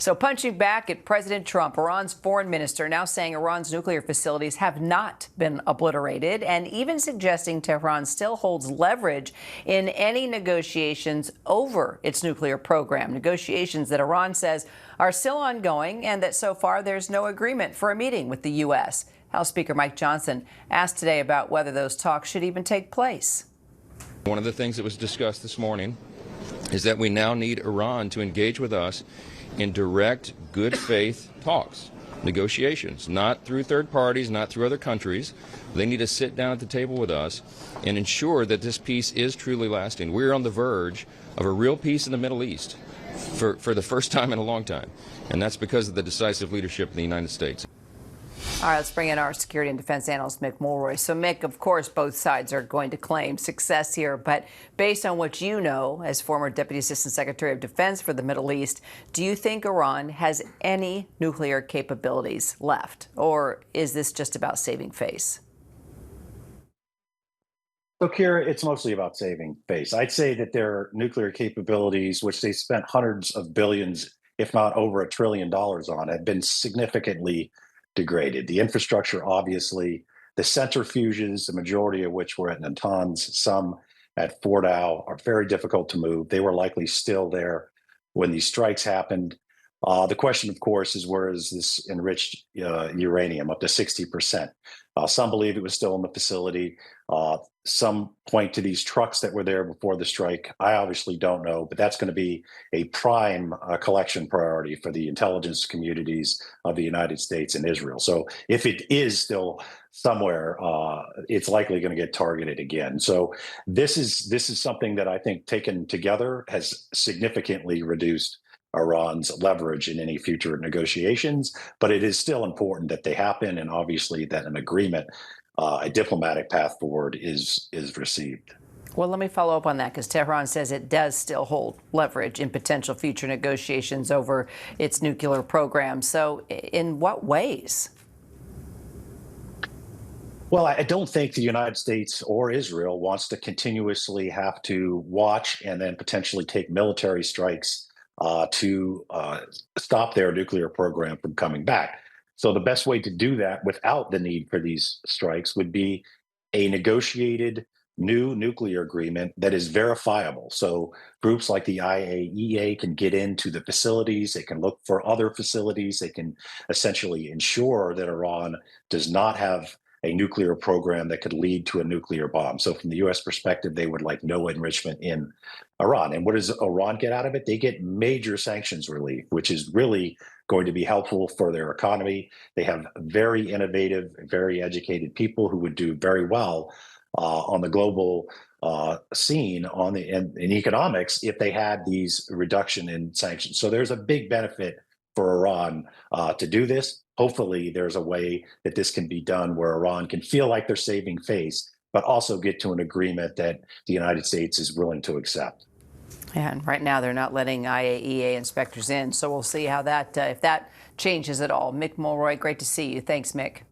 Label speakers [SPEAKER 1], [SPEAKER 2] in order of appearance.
[SPEAKER 1] So punching back at President Trump, Iran's foreign minister now saying Iran's nuclear facilities have not been obliterated, and even suggesting Tehran still holds leverage in any negotiations over its nuclear program, negotiations that Iran says are still ongoing and that so far there's no agreement for a meeting with the U.S. House Speaker Mike Johnson asked today about whether those talks should even take place.
[SPEAKER 2] One of the things that was discussed this morning is that we now need Iran to engage with us in direct, good faith talks, negotiations, not through third parties, not through other countries. They need to sit down at the table with us and ensure that this peace is truly lasting. We're on the verge of a real peace in the Middle East for the first time in a long time, and that's because of the decisive leadership of the United States.
[SPEAKER 1] All right, let's bring in our security and defense analyst, Mick Mulroy. So, Mick, of course, both sides are going to claim success here. But based on what you know as former Deputy Assistant Secretary of Defense for the Middle East, do you think Iran has any nuclear capabilities left? Or is this just about saving face?
[SPEAKER 3] So, Kira, it's mostly about saving face. I'd say that their nuclear capabilities, which they spent hundreds of billions, if not over $1 trillion on, have been significantly degraded. The infrastructure, obviously, the centrifuges, the majority of which were at Natanz, some at Fordow, are very difficult to move. They were likely still there when these strikes happened. The question, of course, is where is this enriched uranium, up to 60%? Some believe it was still in the facility. Some point to these trucks that were there before the strike. I obviously don't know, but that's going to be a prime collection priority for the intelligence communities of the United States and Israel. So if it is still somewhere, it's likely going to get targeted again. So this is something that I think taken together has significantly reduced Iran's leverage in any future negotiations, but it is still important that they happen, and obviously that an agreement, a diplomatic path forward is received.
[SPEAKER 1] Well, let me follow up on that, because Tehran says it does still hold leverage in potential future negotiations over its nuclear program. So in what ways?
[SPEAKER 3] Well, I don't think the United States or Israel wants to continuously have to watch and then potentially take military strikes to stop their nuclear program from coming back. So the best way to do that without the need for these strikes would be a negotiated new nuclear agreement that is verifiable. So groups like the IAEA can get into the facilities, they can look for other facilities, they can essentially ensure that Iran does not have a nuclear program that could lead to a nuclear bomb. So from the U.S. perspective, they would like no enrichment in Iran. And what does Iran get out of it? They get major sanctions relief, which is really going to be helpful for their economy. They have very innovative, very educated people who would do very well on the global scene in economics if they had these reduction in sanctions. So there's a big benefit for Iran to do this. Hopefully, there's a way that this can be done where Iran can feel like they're saving face, but also get to an agreement that the United States is willing to accept.
[SPEAKER 1] And right now, they're not letting IAEA inspectors in, so we'll see how that, if that changes at all. Mick Mulroy, great to see you. Thanks, Mick.